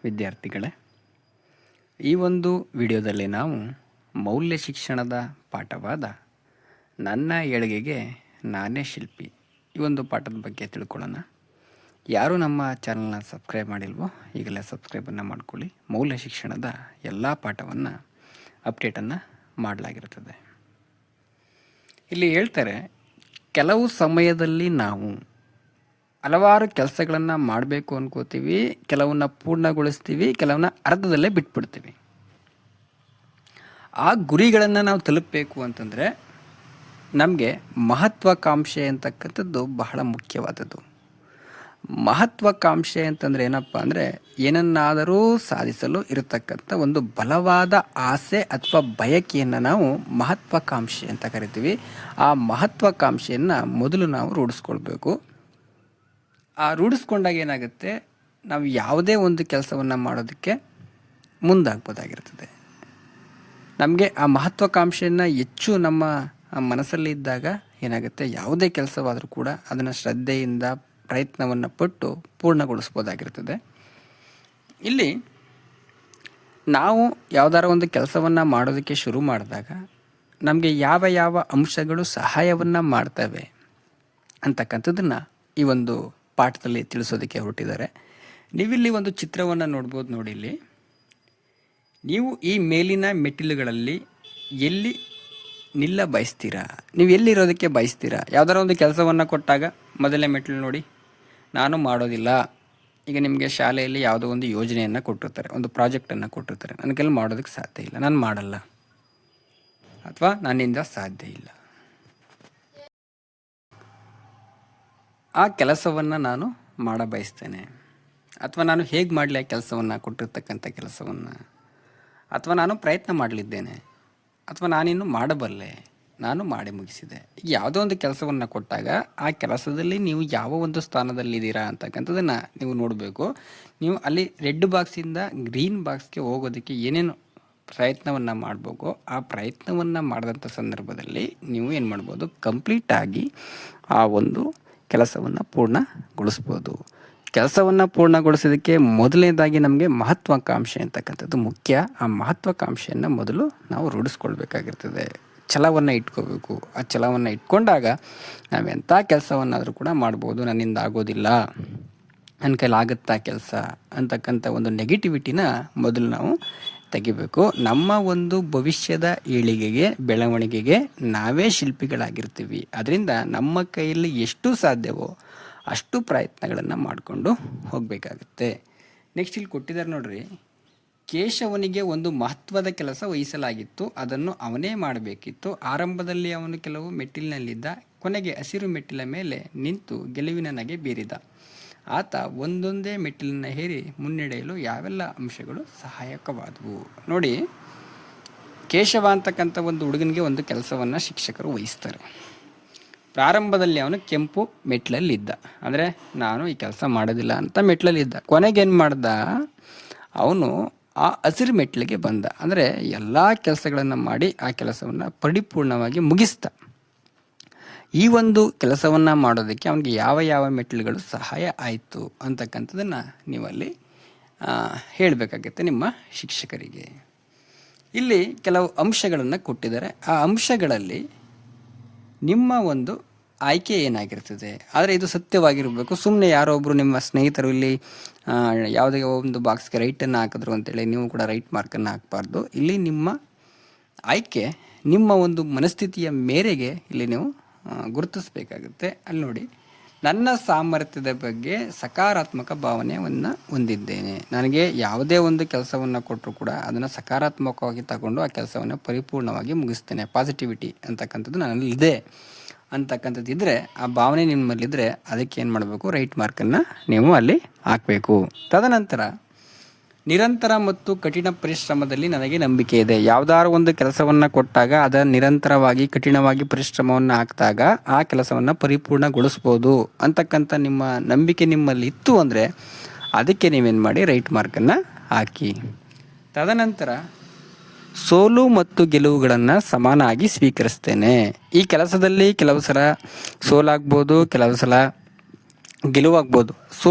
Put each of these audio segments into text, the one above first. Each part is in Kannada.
ವಿದ್ಯಾರ್ಥಿಗಳೇ, ಈ ಒಂದು ವಿಡಿಯೋದಲ್ಲಿ ನಾವು ಮೌಲ್ಯ ಶಿಕ್ಷಣದ ಪಾಠವಾದ ನನ್ನ ಏಳಿಗೆಗೆ ನಾನೇ ಶಿಲ್ಪಿ ಈ ಒಂದು ಪಾಠದ ಬಗ್ಗೆ ತಿಳ್ಕೊಳ್ಳೋಣ. ಯಾರು ನಮ್ಮ ಚಾನಲ್ನ ಸಬ್ಸ್ಕ್ರೈಬ್ ಮಾಡಿಲ್ವೋ ಈಗಲೇ ಸಬ್ಸ್ಕ್ರೈಬನ್ನು ಮಾಡ್ಕೊಳ್ಳಿ. ಮೌಲ್ಯ ಶಿಕ್ಷಣದ ಎಲ್ಲ ಪಾಠವನ್ನು ಅಪ್ಡೇಟನ್ನು ಮಾಡಲಾಗಿರುತ್ತದೆ. ಇಲ್ಲಿ ಹೇಳ್ತಾರೆ, ಕೆಲವು ಸಮಯದಲ್ಲಿ ನಾವು ಹಲವಾರು ಕೆಲಸಗಳನ್ನು ಮಾಡಬೇಕು ಅನ್ಕೋತೀವಿ, ಕೆಲವನ್ನ ಪೂರ್ಣಗೊಳಿಸ್ತೀವಿ, ಕೆಲವನ್ನ ಅರ್ಧದಲ್ಲೇ ಬಿಟ್ಬಿಡ್ತೀವಿ. ಆ ಗುರಿಗಳನ್ನು ನಾವು ತಲುಪಬೇಕು ಅಂತಂದರೆ ನಮಗೆ ಮಹತ್ವಾಕಾಂಕ್ಷೆ ಅಂತಕ್ಕಂಥದ್ದು ಬಹಳ ಮುಖ್ಯವಾದದ್ದು. ಮಹತ್ವಾಕಾಂಕ್ಷೆ ಅಂತಂದರೆ ಏನಪ್ಪ ಅಂದರೆ ಏನನ್ನಾದರೂ ಸಾಧಿಸಲು ಇರತಕ್ಕಂಥ ಒಂದು ಬಲವಾದ ಆಸೆ ಅಥವಾ ಬಯಕೆಯನ್ನು ನಾವು ಮಹತ್ವಾಕಾಂಕ್ಷೆ ಅಂತ ಕರಿತೀವಿ. ಆ ಮಹತ್ವಾಕಾಂಕ್ಷೆಯನ್ನು ಮೊದಲು ನಾವು ರೂಢಿಸ್ಕೊಳ್ಬೇಕು. ಆ ರೂಢಿಸ್ಕೊಂಡಾಗ ಏನಾಗುತ್ತೆ, ನಾವು ಯಾವುದೇ ಒಂದು ಕೆಲಸವನ್ನು ಮಾಡೋದಕ್ಕೆ ಮುಂದಾಗ್ಬೋದಾಗಿರ್ತದೆ. ನಮಗೆ ಆ ಮಹತ್ವಾಕಾಂಕ್ಷೆಯನ್ನು ಹೆಚ್ಚು ನಮ್ಮ ಮನಸ್ಸಲ್ಲಿ ಇದ್ದಾಗ ಏನಾಗುತ್ತೆ, ಯಾವುದೇ ಕೆಲಸವಾದರೂ ಕೂಡ ಅದನ್ನು ಶ್ರದ್ಧೆಯಿಂದ ಪ್ರಯತ್ನವನ್ನು ಪಟ್ಟು ಪೂರ್ಣಗೊಳಿಸ್ಬೋದಾಗಿರ್ತದೆ. ಇಲ್ಲಿ ನಾವು ಯಾವುದಾರ ಒಂದು ಕೆಲಸವನ್ನು ಮಾಡೋದಕ್ಕೆ ಶುರು ಮಾಡಿದಾಗ ನಮಗೆ ಯಾವ ಯಾವ ಅಂಶಗಳು ಸಹಾಯವನ್ನು ಮಾಡ್ತವೆ ಅಂತಕ್ಕಂಥದ್ದನ್ನು ಈ ಒಂದು ಪಾಠದಲ್ಲಿ ತಿಳಿಸೋದಕ್ಕೆ ಹೊರಟಿದ್ದಾರೆ. ನೀವಿಲ್ಲಿ ಒಂದು ಚಿತ್ರವನ್ನು ನೋಡ್ಬೋದು. ನೋಡಿ, ಇಲ್ಲಿ ನೀವು ಈ ಮೇಲಿನ ಮೆಟ್ಟಿಲುಗಳಲ್ಲಿ ಎಲ್ಲಿ ನಿಲ್ಲ ಬಯಸ್ತೀರಾ, ನೀವು ಎಲ್ಲಿರೋದಕ್ಕೆ ಬಯಸ್ತೀರಾ? ಯಾವುದಾರ ಒಂದು ಕೆಲಸವನ್ನು ಕೊಟ್ಟಾಗ ಮೊದಲನೇ ಮೆಟ್ಟಿಲು ನೋಡಿ, ನಾನು ಮಾಡೋದಿಲ್ಲ. ಈಗ ನಿಮಗೆ ಶಾಲೆಯಲ್ಲಿ ಯಾವುದೋ ಒಂದು ಯೋಜನೆಯನ್ನು ಕೊಟ್ಟಿರ್ತಾರೆ, ಒಂದು ಪ್ರಾಜೆಕ್ಟನ್ನು ಕೊಟ್ಟಿರ್ತಾರೆ, ನನಗೆಲ್ಲ ಮಾಡೋದಕ್ಕೆ ಸಾಧ್ಯ ಇಲ್ಲ, ನಾನು ಮಾಡಲ್ಲ, ಅಥವಾ ನನ್ನಿಂದ ಸಾಧ್ಯ ಇಲ್ಲ, ಆ ಕೆಲಸವನ್ನು ನಾನು ಮಾಡ ಬಯಸ್ತೇನೆ, ಅಥವಾ ನಾನು ಹೇಗೆ ಮಾಡಲಿ ಆ ಕೆಲಸವನ್ನು, ಕೊಟ್ಟಿರ್ತಕ್ಕಂಥ ಕೆಲಸವನ್ನು, ಅಥವಾ ನಾನು ಪ್ರಯತ್ನ ಮಾಡಲಿದ್ದೇನೆ, ಅಥವಾ ನಾನಿನ್ನು ಮಾಡಬಲ್ಲೆ, ನಾನು ಮಾಡಿ ಮುಗಿಸಿದೆ. ಈಗ ಯಾವುದೋ ಒಂದು ಕೆಲಸವನ್ನು ಕೊಟ್ಟಾಗ ಆ ಕೆಲಸದಲ್ಲಿ ನೀವು ಯಾವ ಒಂದು ಸ್ಥಾನದಲ್ಲಿದ್ದೀರಾ ಅಂತಕ್ಕಂಥದ್ದನ್ನು ನೀವು ನೋಡಬೇಕು. ನೀವು ಅಲ್ಲಿ ರೆಡ್ ಬಾಕ್ಸಿಂದ ಗ್ರೀನ್ ಬಾಕ್ಸ್ಗೆ ಹೋಗೋದಕ್ಕೆ ಏನೇನು ಪ್ರಯತ್ನವನ್ನು ಮಾಡಬೇಕು, ಆ ಪ್ರಯತ್ನವನ್ನು ಮಾಡಿದಂಥ ಸಂದರ್ಭದಲ್ಲಿ ನೀವು ಏನು ಮಾಡ್ಬೋದು, ಕಂಪ್ಲೀಟಾಗಿ ಆ ಒಂದು ಕೆಲಸವನ್ನು ಪೂರ್ಣಗೊಳಿಸ್ಬೋದು. ಕೆಲಸವನ್ನು ಪೂರ್ಣಗೊಳಿಸೋದಕ್ಕೆ ಮೊದಲನೇದಾಗಿ ನಮಗೆ ಮಹತ್ವಾಕಾಂಕ್ಷೆ ಅಂತಕ್ಕಂಥದ್ದು ಮುಖ್ಯ. ಆ ಮಹತ್ವಾಕಾಂಕ್ಷೆಯನ್ನು ಮೊದಲು ನಾವು ರೂಢಿಸ್ಕೊಳ್ಬೇಕಾಗಿರ್ತದೆ. ಛಲವನ್ನು ಇಟ್ಕೋಬೇಕು. ಆ ಛಲವನ್ನು ಇಟ್ಕೊಂಡಾಗ ನಾವೆಂಥ ಕೆಲಸವನ್ನಾದರೂ ಕೂಡ ಮಾಡ್ಬೋದು. ನನ್ನಿಂದ ಆಗೋದಿಲ್ಲ, ನನ್ನ ಕೈಲಾಗುತ್ತಾ ಕೆಲಸ ಅಂತಕ್ಕಂಥ ಒಂದು ನೆಗೆಟಿವಿಟಿನ ಮೊದಲು ನಾವು ತೆಗಿಬೇಕು. ನಮ್ಮ ಒಂದು ಭವಿಷ್ಯದ ಏಳಿಗೆಗೆ, ಬೆಳವಣಿಗೆಗೆ ನಾವೇ ಶಿಲ್ಪಿಗಳಾಗಿರ್ತೀವಿ. ಅದರಿಂದ ನಮ್ಮ ಕೈಯಲ್ಲಿ ಎಷ್ಟು ಸಾಧ್ಯವೋ ಅಷ್ಟು ಪ್ರಯತ್ನಗಳನ್ನು ಮಾಡಿಕೊಂಡು ಹೋಗಬೇಕಾಗುತ್ತೆ. ನೆಕ್ಸ್ಟ್ ಇಲ್ಲಿ ಕೊಟ್ಟಿದ್ದಾರೆ ನೋಡ್ರಿ, ಕೇಶವನಿಗೆ ಒಂದು ಮಹತ್ವದ ಕೆಲಸ ವಹಿಸಲಾಗಿತ್ತು, ಅದನ್ನು ಅವನೇ ಮಾಡಬೇಕಿತ್ತು. ಆರಂಭದಲ್ಲಿ ಅವನು ಕೆಲವು ಮೆಟ್ಟಿಲಿನಲ್ಲಿದ್ದ, ಕೊನೆಗೆ ಹಸಿರು ಮೆಟ್ಟಿಲ ಮೇಲೆ ನಿಂತು ಗೆಲುವಿನ ನಗೆ ಬೀರಿದ. ಆತ ಒಂದೊಂದೇ ಮೆಟ್ಟಿಲನ್ನು ಹೇರಿ ಮುನ್ನಡೆಯಲು ಯಾವೆಲ್ಲ ಅಂಶಗಳು ಸಹಾಯಕವಾದವು. ನೋಡಿ, ಕೇಶವ ಅಂತಕ್ಕಂಥ ಒಂದು ಹುಡುಗನಿಗೆ ಒಂದು ಕೆಲಸವನ್ನು ಶಿಕ್ಷಕರು ವಹಿಸ್ತಾರೆ. ಪ್ರಾರಂಭದಲ್ಲಿ ಅವನು ಕೆಂಪು ಮೆಟ್ಲಲ್ಲಿದ್ದ, ಅಂದರೆ ನಾನು ಈ ಕೆಲಸ ಮಾಡೋದಿಲ್ಲ ಅಂತ ಮೆಟ್ಲಲ್ಲಿದ್ದ. ಕೊನೆಗೇನು ಮಾಡ್ದ, ಅವನು ಆ ಹಸಿರು ಮೆಟ್ಲಿಗೆ ಬಂದ, ಅಂದರೆ ಎಲ್ಲ ಕೆಲಸಗಳನ್ನು ಮಾಡಿ ಆ ಕೆಲಸವನ್ನು ಪರಿಪೂರ್ಣವಾಗಿ ಮುಗಿಸ್ದ. ಈ ಒಂದು ಕೆಲಸವನ್ನು ಮಾಡೋದಕ್ಕೆ ಅವನಿಗೆ ಯಾವ ಯಾವ ಮೆಟ್ಟಿಲುಗಳು ಸಹಾಯ ಆಯಿತು ಅಂತಕ್ಕಂಥದ್ದನ್ನು ನೀವಲ್ಲಿ ಹೇಳಬೇಕಾಗತ್ತೆ ನಿಮ್ಮ ಶಿಕ್ಷಕರಿಗೆ. ಇಲ್ಲಿ ಕೆಲವು ಅಂಶಗಳನ್ನು ಕೊಟ್ಟಿದ್ದಾರೆ. ಆ ಅಂಶಗಳಲ್ಲಿ ನಿಮ್ಮ ಒಂದು ಆಯ್ಕೆ ಏನಾಗಿರ್ತದೆ, ಆದರೆ ಇದು ಸತ್ಯವಾಗಿರಬೇಕು. ಸುಮ್ಮನೆ ಯಾರೋ ಒಬ್ಬರು ನಿಮ್ಮ ಸ್ನೇಹಿತರು ಇಲ್ಲಿ ಯಾವುದೇ ಒಂದು ಬಾಕ್ಸ್ಗೆ ರೈಟನ್ನು ಹಾಕಿದ್ರು ಅಂತೇಳಿ ನೀವು ಕೂಡ ರೈಟ್ ಮಾರ್ಕನ್ನು ಹಾಕಬಾರ್ದು. ಇಲ್ಲಿ ನಿಮ್ಮ ಆಯ್ಕೆ ನಿಮ್ಮ ಒಂದು ಮನಸ್ಥಿತಿಯ ಮೇರೆಗೆ ಇಲ್ಲಿ ನೀವು ಗುರುತಿಸಬೇಕಾಗುತ್ತೆ. ಅಲ್ಲಿ ನೋಡಿ, ನನ್ನ ಸಾಮರ್ಥ್ಯದ ಬಗ್ಗೆ ಸಕಾರಾತ್ಮಕ ಭಾವನೆಯನ್ನು ಹೊಂದಿದ್ದೇನೆ. ನನಗೆ ಯಾವುದೇ ಒಂದು ಕೆಲಸವನ್ನು ಕೊಟ್ಟರು ಕೂಡ ಅದನ್ನು ಸಕಾರಾತ್ಮಕವಾಗಿ ತಗೊಂಡು ಆ ಕೆಲಸವನ್ನು ಪರಿಪೂರ್ಣವಾಗಿ ಮುಗಿಸ್ತೇನೆ. ಪಾಸಿಟಿವಿಟಿ ಅಂತಕ್ಕಂಥದ್ದು ನನ್ನಲ್ಲಿ ಇದೆ ಅಂತಕ್ಕಂಥದ್ದು ಇದ್ದರೆ, ಆ ಭಾವನೆ ನಿಮ್ಮಲ್ಲಿದ್ದರೆ ಅದಕ್ಕೆ ಏನು ಮಾಡಬೇಕು, ರೈಟ್ ಮಾರ್ಕನ್ನು ನೀವು ಅಲ್ಲಿ ಹಾಕಬೇಕು. ತದನಂತರ ನಿರಂತರ ಮತ್ತು ಕಠಿಣ ಪರಿಶ್ರಮದಲ್ಲಿ ನನಗೆ ನಂಬಿಕೆ ಇದೆ. ಯಾವುದಾದ್ರು ಒಂದು ಕೆಲಸವನ್ನು ಕೊಟ್ಟಾಗ ಅದರ ನಿರಂತರವಾಗಿ ಕಠಿಣವಾಗಿ ಪರಿಶ್ರಮವನ್ನು ಹಾಕಿದಾಗ ಆ ಕೆಲಸವನ್ನು ಪರಿಪೂರ್ಣಗೊಳಿಸ್ಬೋದು ಅಂತಕ್ಕಂಥ ನಿಮ್ಮ ನಂಬಿಕೆ ನಿಮ್ಮಲ್ಲಿ ಇತ್ತು ಅಂದರೆ ಅದಕ್ಕೆ ನೀವೇನು ಮಾಡಿ, ರೈಟ್ ಮಾರ್ಕನ್ನು ಹಾಕಿ. ತದನಂತರ ಸೋಲು ಮತ್ತು ಗೆಲುವುಗಳನ್ನು ಸಮಾನಾಗಿ ಸ್ವೀಕರಿಸ್ತೇನೆ. ಈ ಕೆಲಸದಲ್ಲಿ ಕೆಲವು ಸಲ ಸೋಲಾಗ್ಬೋದು, ಕೆಲವು ಸಲ ಗೆಲುವಾಗ್ಬೋದು.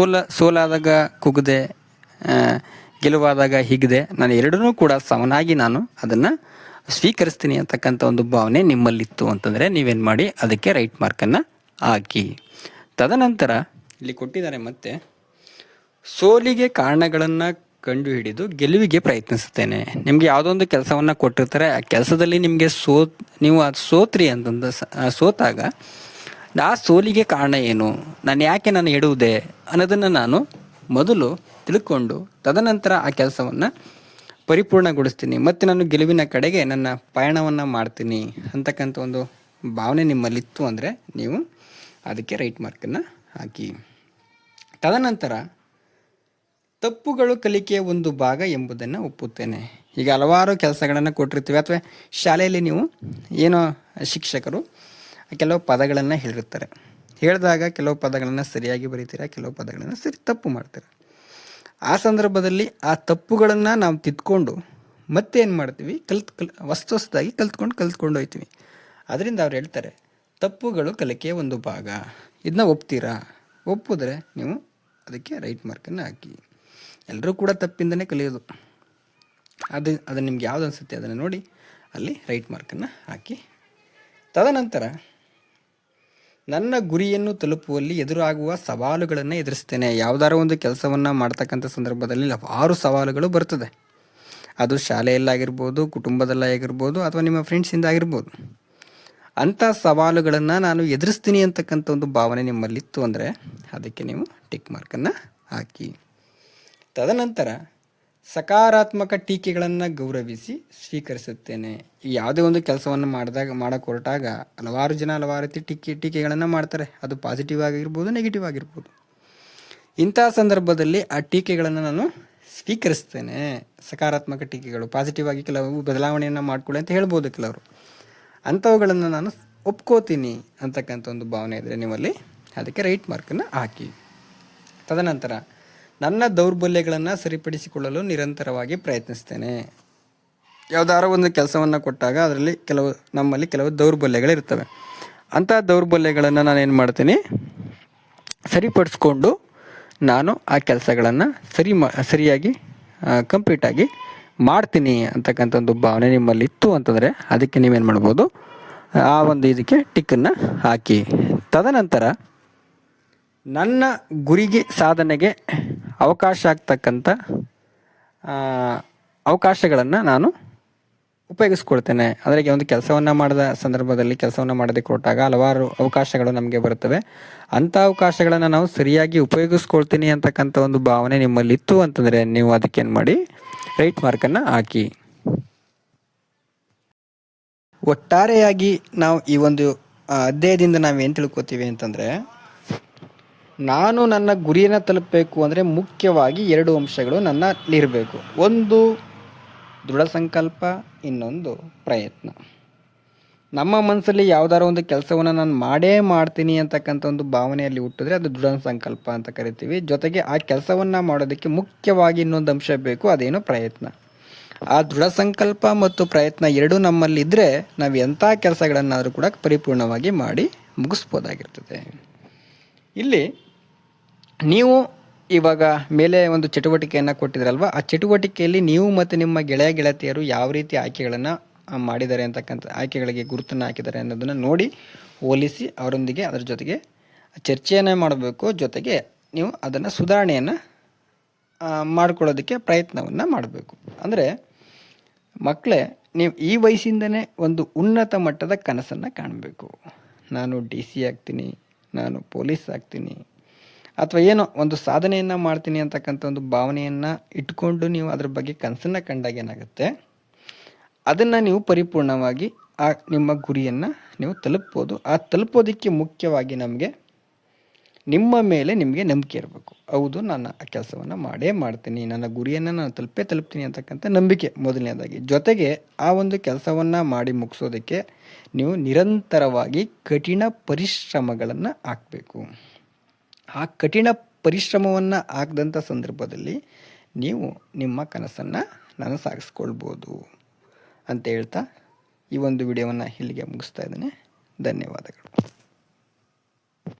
ಸೋಲಾದಾಗ ಕುಗ್ದೆ ಗೆಲುವಾದಾಗ ಹೀಗಿದೆ, ನಾನು ಎರಡನ್ನೂ ಕೂಡ ಸಮನಾಗಿ ನಾನು ಅದನ್ನು ಸ್ವೀಕರಿಸ್ತೀನಿ ಅಂತಕ್ಕಂಥ ಒಂದು ಭಾವನೆ ನಿಮ್ಮಲ್ಲಿತ್ತು ಅಂತಂದರೆ ನೀವೇನು ಮಾಡಿ ಅದಕ್ಕೆ ರೈಟ್ ಮಾರ್ಕನ್ನು ಹಾಕಿ. ತದನಂತರ ಇಲ್ಲಿ ಕೊಟ್ಟಿದ್ದಾರೆ ಮತ್ತೆ ಸೋಲಿಗೆ ಕಾರಣಗಳನ್ನು ಕಂಡುಹಿಡಿದು ಗೆಲುವಿಗೆ ಪ್ರಯತ್ನಿಸುತ್ತೇನೆ. ನಿಮಗೆ ಯಾವುದೋ ಒಂದು ಕೆಲಸವನ್ನು ಕೊಟ್ಟಿರ್ತಾರೆ, ಆ ಕೆಲಸದಲ್ಲಿ ನಿಮಗೆ ನೀವು ಅದು ಸೋತ್ರಿ ಅಂತಂದ ಸೋತಾಗ ಆ ಸೋಲಿಗೆ ಕಾರಣ ಏನು, ನಾನು ಎಡುವುದೇ ಅನ್ನೋದನ್ನು ನಾನು ಮೊದಲು ತಿಳ್ಕೊಂಡು ತದನಂತರ ಆ ಕೆಲಸವನ್ನು ಪರಿಪೂರ್ಣಗೊಳಿಸ್ತೀನಿ ಮತ್ತು ನಾನು ಗೆಲುವಿನ ಕಡೆಗೆ ನನ್ನ ಪಯಣವನ್ನು ಮಾಡ್ತೀನಿ ಅಂತಕ್ಕಂಥ ಒಂದು ಭಾವನೆ ನಿಮ್ಮಲ್ಲಿತ್ತು ಅಂದರೆ ನೀವು ಅದಕ್ಕೆ ರೈಟ್ ಮಾರ್ಕನ್ನು ಹಾಕಿ. ತದನಂತರ ತಪ್ಪುಗಳು ಕಲಿಕೆಯ ಒಂದು ಭಾಗ ಎಂಬುದನ್ನು ಒಪ್ಪುತ್ತೇನೆ. ಈಗ ಹಲವಾರು ಕೆಲಸಗಳನ್ನು ಕೊಟ್ಟಿರ್ತೀವಿ ಅಥವಾ ಶಾಲೆಯಲ್ಲಿ ನೀವು ಏನೋ ಶಿಕ್ಷಕರು ಕೆಲವು ಪದಗಳನ್ನು ಹೇಳಿರ್ತಾರೆ, ಹೇಳಿದಾಗ ಕೆಲವು ಪದಗಳನ್ನು ಸರಿಯಾಗಿ ಬರೀತೀರ, ಕೆಲವು ಪದಗಳನ್ನು ತಪ್ಪು ಮಾಡ್ತೀರ. ಆ ಸಂದರ್ಭದಲ್ಲಿ ಆ ತಪ್ಪುಗಳನ್ನು ನಾವು ತಿದ್ಕೊಂಡು ಮತ್ತೆ ಏನು ಮಾಡ್ತೀವಿ, ಹೊಸದಾಗಿ ಕಲ್ತ್ಕೊಂಡು ಹೋಗ್ತೀವಿ. ಅದರಿಂದ ಅವ್ರು ಹೇಳ್ತಾರೆ ತಪ್ಪುಗಳು ಕಲಿಕೆಯ ಒಂದು ಭಾಗ, ಇದನ್ನ ಒಪ್ತೀರಾ? ಒಪ್ಪಿದ್ರೆ ನೀವು ಅದಕ್ಕೆ ರೈಟ್ ಮಾರ್ಕನ್ನು ಹಾಕಿ. ಎಲ್ಲರೂ ಕೂಡ ತಪ್ಪಿಂದನೇ ಕಲಿಯೋದು, ಅದು ನಿಮ್ಗೆ ಯಾವುದು ಅನಿಸುತ್ತೆ ಅದನ್ನು ನೋಡಿ ಅಲ್ಲಿ ರೈಟ್ ಮಾರ್ಕನ್ನು ಹಾಕಿ. ತದನಂತರ ನನ್ನ ಗುರಿಯನ್ನು ತಲುಪುವಲ್ಲಿ ಎದುರಾಗುವ ಸವಾಲುಗಳನ್ನು ಎದುರಿಸ್ತೇನೆ. ಯಾವುದಾದ್ರು ಒಂದು ಕೆಲಸವನ್ನು ಮಾಡ್ತಕ್ಕಂಥ ಸಂದರ್ಭದಲ್ಲಿ ಹಲವಾರು ಸವಾಲುಗಳು ಬರ್ತದೆ. ಅದು ಶಾಲೆಯಲ್ಲಾಗಿರ್ಬೋದು, ಕುಟುಂಬದಲ್ಲಾಗಿರ್ಬೋದು, ಅಥವಾ ನಿಮ್ಮ ಫ್ರೆಂಡ್ಸಿಂದ ಆಗಿರ್ಬೋದು. ಅಂಥ ಸವಾಲುಗಳನ್ನು ನಾನು ಎದುರಿಸ್ತೀನಿ ಅಂತಕ್ಕಂಥ ಒಂದು ಭಾವನೆ ನಿಮ್ಮಲ್ಲಿತ್ತು ಅಂದರೆ ಅದಕ್ಕೆ ನೀವು ಟಿಕ್ ಮಾರ್ಕನ್ನು ಹಾಕಿ. ತದನಂತರ ಸಕಾರಾತ್ಮಕ ಟೀಕೆಗಳನ್ನು ಗೌರವಿಸಿ ಸ್ವೀಕರಿಸುತ್ತೇನೆ. ಯಾವುದೇ ಒಂದು ಕೆಲಸವನ್ನು ಮಾಡೋಕ್ಕೆ ಹೊರಟಾಗ ಹಲವಾರು ಜನ ಹಲವಾರು ರೀತಿ ಟೀಕೆಗಳನ್ನು ಮಾಡ್ತಾರೆ. ಅದು ಪಾಸಿಟಿವ್ ಆಗಿರ್ಬೋದು, ನೆಗೆಟಿವ್ ಆಗಿರ್ಬೋದು. ಇಂಥ ಸಂದರ್ಭದಲ್ಲಿ ಆ ಟೀಕೆಗಳನ್ನು ನಾನು ಸ್ವೀಕರಿಸ್ತೇನೆ. ಸಕಾರಾತ್ಮಕ ಟೀಕೆಗಳು, ಪಾಸಿಟಿವ್ ಆಗಿ ಕೆಲವು ಬದಲಾವಣೆಯನ್ನು ಮಾಡ್ಕೊಳ್ಳಿ ಅಂತ ಹೇಳ್ಬೋದು ಕೆಲವರು. ಅಂಥವುಗಳನ್ನು ನಾನು ಒಪ್ಕೋತೀನಿ ಅಂತಕ್ಕಂಥ ಒಂದು ಭಾವನೆ ಇದ್ದರೆ ನೀವಲ್ಲಿ ಅದಕ್ಕೆ ರೈಟ್ ಮಾರ್ಕನ್ನು ಹಾಕಿ. ತದನಂತರ ನನ್ನ ದೌರ್ಬಲ್ಯಗಳನ್ನು ಸರಿಪಡಿಸಿಕೊಳ್ಳಲು ನಿರಂತರವಾಗಿ ಪ್ರಯತ್ನಿಸ್ತೇನೆ. ಯಾವುದಾದ್ರೂ ಒಂದು ಕೆಲಸವನ್ನು ಕೊಟ್ಟಾಗ ಅದರಲ್ಲಿ ನಮ್ಮಲ್ಲಿ ಕೆಲವು ದೌರ್ಬಲ್ಯಗಳಿರ್ತವೆ. ಅಂಥ ದೌರ್ಬಲ್ಯಗಳನ್ನು ನಾನೇನು ಮಾಡ್ತೀನಿ, ಸರಿಪಡಿಸ್ಕೊಂಡು ನಾನು ಆ ಕೆಲಸಗಳನ್ನು ಸರಿಯಾಗಿ ಕಂಪ್ಲೀಟಾಗಿ ಮಾಡ್ತೀನಿ ಅಂತಕ್ಕಂಥ ಒಂದು ಭಾವನೆ ನಿಮ್ಮಲ್ಲಿ ಇತ್ತು ಅಂತಂದರೆ ಅದಕ್ಕೆ ನೀವೇನು ಮಾಡ್ಬೋದು, ಆ ಒಂದು ಇದಕ್ಕೆ ಟಿಕ್ಕನ್ನು ಹಾಕಿ. ತದನಂತರ ನನ್ನ ಗುರಿಗೆ ಸಾಧನೆಗೆ ಅವಕಾಶ ಆಗ್ತಕ್ಕಂಥ ಅವಕಾಶಗಳನ್ನು ನಾನು ಉಪಯೋಗಿಸ್ಕೊಳ್ತೇನೆ. ಅಂದರೆ ಒಂದು ಕೆಲಸವನ್ನು ಮಾಡಿದ ಸಂದರ್ಭದಲ್ಲಿ ಕೆಲಸವನ್ನು ಮಾಡೋದಕ್ಕೆ ಕೊಟ್ಟಾಗ ಹಲವಾರು ಅವಕಾಶಗಳು ನಮಗೆ ಬರುತ್ತವೆ. ಅಂಥ ಅವಕಾಶಗಳನ್ನು ನಾವು ಸರಿಯಾಗಿ ಉಪಯೋಗಿಸ್ಕೊಳ್ತೀನಿ ಅಂತಕ್ಕಂಥ ಒಂದು ಭಾವನೆ ನಿಮ್ಮಲ್ಲಿ ಇತ್ತು ಅಂತಂದರೆ ನೀವು ಅದಕ್ಕೇನು ಮಾಡಿ ರೈಟ್ ಮಾರ್ಕನ್ನು ಹಾಕಿ. ಒಟ್ಟಾರೆಯಾಗಿ ನಾವು ಈ ಒಂದು ಅಧ್ಯಾಯದಿಂದ ನಾವೇನು ತಿಳ್ಕೊತೀವಿ ಅಂತಂದರೆ, ನಾನು ನನ್ನ ಗುರಿಯನ್ನು ತಲುಪಬೇಕು ಅಂದರೆ ಮುಖ್ಯವಾಗಿ 2 ಅಂಶಗಳು ನನ್ನಲ್ಲಿರಬೇಕು. ಒಂದು ದೃಢ ಸಂಕಲ್ಪ, ಇನ್ನೊಂದು ಪ್ರಯತ್ನ. ನಮ್ಮ ಮನಸ್ಸಲ್ಲಿ ಯಾವುದಾದ್ರು ಒಂದು ಕೆಲಸವನ್ನು ನಾನು ಮಾಡೇ ಮಾಡ್ತೀನಿ ಅಂತಕ್ಕಂಥ ಒಂದು ಭಾವನೆಯಲ್ಲಿ ಹುಟ್ಟಿದ್ರೆ ಅದು ದೃಢ ಸಂಕಲ್ಪ ಅಂತ ಕರಿತೀವಿ. ಜೊತೆಗೆ ಆ ಕೆಲಸವನ್ನು ಮಾಡೋದಕ್ಕೆ ಮುಖ್ಯವಾಗಿ ಇನ್ನೊಂದು ಅಂಶ ಬೇಕು, ಅದೇನು ಪ್ರಯತ್ನ. ಆ ದೃಢ ಸಂಕಲ್ಪ ಮತ್ತು ಪ್ರಯತ್ನ ಎರಡೂ ನಮ್ಮಲ್ಲಿದ್ದರೆ ನಾವು ಎಂಥ ಕೆಲಸಗಳನ್ನಾದರೂ ಕೂಡ ಪರಿಪೂರ್ಣವಾಗಿ ಮಾಡಿ ಮುಗಿಸ್ಬೋದಾಗಿರ್ತದೆ. ಇಲ್ಲಿ ನೀವು ಇವಾಗ ಮೇಲೆ ಒಂದು ಚಟುವಟಿಕೆಯನ್ನು ಕೊಟ್ಟಿದ್ರಲ್ವ, ಆ ಚಟುವಟಿಕೆಯಲ್ಲಿ ನೀವು ಮತ್ತು ನಿಮ್ಮ ಗೆಳತಿಯರು ಯಾವ ರೀತಿ ಆಯ್ಕೆಗಳನ್ನು ಮಾಡಿದ್ದಾರೆ ಅಂತಕ್ಕಂಥ ಆಯ್ಕೆಗಳಿಗೆ ಗುರುತನ್ನು ಹಾಕಿದ್ದಾರೆ ಅನ್ನೋದನ್ನು ನೋಡಿ ಹೋಲಿಸಿ ಅವರೊಂದಿಗೆ ಅದರ ಜೊತೆಗೆ ಚರ್ಚೆಯನ್ನು ಮಾಡಬೇಕು. ಜೊತೆಗೆ ನೀವು ಅದನ್ನು ಸುಧಾರಣೆಯನ್ನು ಮಾಡ್ಕೊಳ್ಳೋದಕ್ಕೆ ಪ್ರಯತ್ನವನ್ನು ಮಾಡಬೇಕು. ಅಂದರೆ ಮಕ್ಕಳೇ, ನೀವು ಈ ವಯಸ್ಸಿಂದನೇ ಒಂದು ಉನ್ನತ ಮಟ್ಟದ ಕನಸನ್ನು ಕಾಣಬೇಕು. ನಾನು DC ಆಗ್ತೀನಿ, ನಾನು ಪೊಲೀಸ್ ಆಗ್ತೀನಿ, ಅಥವಾ ಏನೋ ಒಂದು ಸಾಧನೆಯನ್ನು ಮಾಡ್ತೀನಿ ಅಂತಕ್ಕಂಥ ಒಂದು ಭಾವನೆಯನ್ನು ಇಟ್ಕೊಂಡು ನೀವು ಅದ್ರ ಬಗ್ಗೆ ಕನಸನ್ನು ಕಂಡಾಗ ಏನಾಗುತ್ತೆ, ಅದನ್ನು ನೀವು ಪರಿಪೂರ್ಣವಾಗಿ ಆ ನಿಮ್ಮ ಗುರಿಯನ್ನು ನೀವು ತಲುಪ್ಬೋದು. ಆ ತಲುಪೋದಕ್ಕೆ ಮುಖ್ಯವಾಗಿ ನಿಮ್ಮ ಮೇಲೆ ನಿಮಗೆ ನಂಬಿಕೆ ಇರಬೇಕು. ಹೌದು, ನಾನು ಆ ಕೆಲಸವನ್ನು ಮಾಡೇ ಮಾಡ್ತೀನಿ, ನನ್ನ ಗುರಿಯನ್ನು ನಾನು ತಲುಪ್ತೀನಿ ಅಂತಕ್ಕಂಥ ನಂಬಿಕೆ ಮೊದಲನೇದಾಗಿ. ಜೊತೆಗೆ ಆ ಒಂದು ಕೆಲಸವನ್ನು ಮಾಡಿ ಮುಗಿಸೋದಕ್ಕೆ ನೀವು ನಿರಂತರವಾಗಿ ಕಠಿಣ ಪರಿಶ್ರಮಗಳನ್ನು ಹಾಕಬೇಕು. ಆ ಕಠಿಣ ಪರಿಶ್ರಮವನ್ನು ಹಾಕಿದಂಥ ಸಂದರ್ಭದಲ್ಲಿ ನೀವು ನಿಮ್ಮ ಕನಸನ್ನು ನನಸಾಗಿಸ್ಕೊಳ್ಬೋದು ಅಂತ ಹೇಳ್ತಾ ಈ ಒಂದು ವಿಡಿಯೋವನ್ನು ಇಲ್ಲಿಗೆ ಮುಗಿಸ್ತಾ ಇದ್ದೇನೆ. ಧನ್ಯವಾದಗಳು.